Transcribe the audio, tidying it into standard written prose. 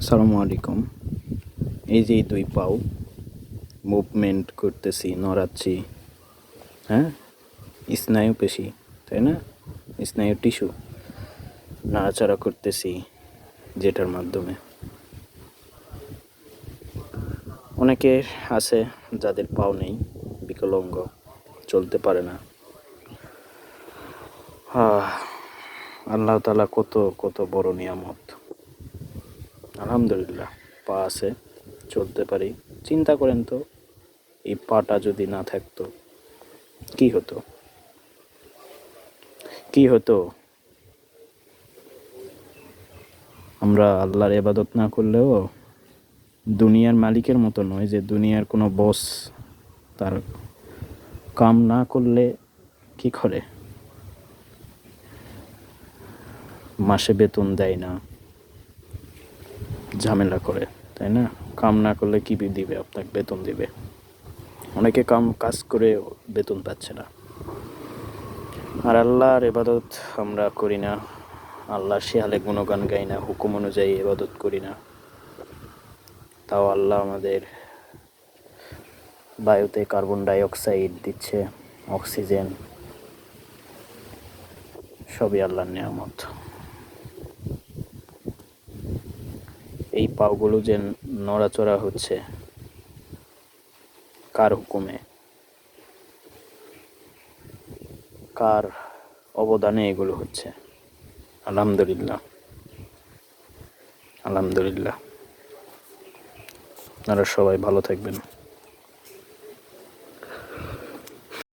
আসসালামু আলাইকুম। এই যে দুই পাও মুভমেন্ট করতেছি, নড়াচ্ছি, হ্যাঁ, স্নায়ু পেশি, তাই না? স্নায়ু টিস্যু নাড়াচাড়া করতেছি, যেটার মাধ্যমে অনেকের আছে যাদের পাও নেই, বিকলাঙ্গ, চলতে পারে না। আল্লাহ তাআলা কত কত বড় নিয়ামত। আলহামদুলিল্লাহ, পা আছে, চলতে পারি। চিন্তা করেন তো, এই পাটা যদি না থাকতো কি হতো, কি হতো? আমরা আল্লাহর ইবাদত না করলেও দুনিয়ার মালিকের মতো নয় যে দুনিয়ার কোনো বস তার কাম না করলে কি করে, মাসে বেতন দেয় না, ঝামেলা করে, তাই না? কাম না করলে কি দিবে আপনাকে? বেতন দিবে। অনেকে কাজ করে বেতন পাচ্ছে না। আর আল্লাহর ইবাদত আমরা করি না, আল্লাহর শেহালে গুণগান গাই না, হুকুম অনুযায়ী ইবাদত করি না। তাও আল্লাহ আমাদের বায়ুতে কার্বন ডাই অক্সাইড দিচ্ছে, অক্সিজেন, সবই আল্লাহর নিয়ামত। এই পাওগুলো যে নড়াচড়া হচ্ছে কার হুকুমে, কার অবদানে এগুলো হচ্ছে? আলহামদুলিল্লাহ, আলহামদুলিল্লাহ। আপনারা সবাই ভালো থাকবেন।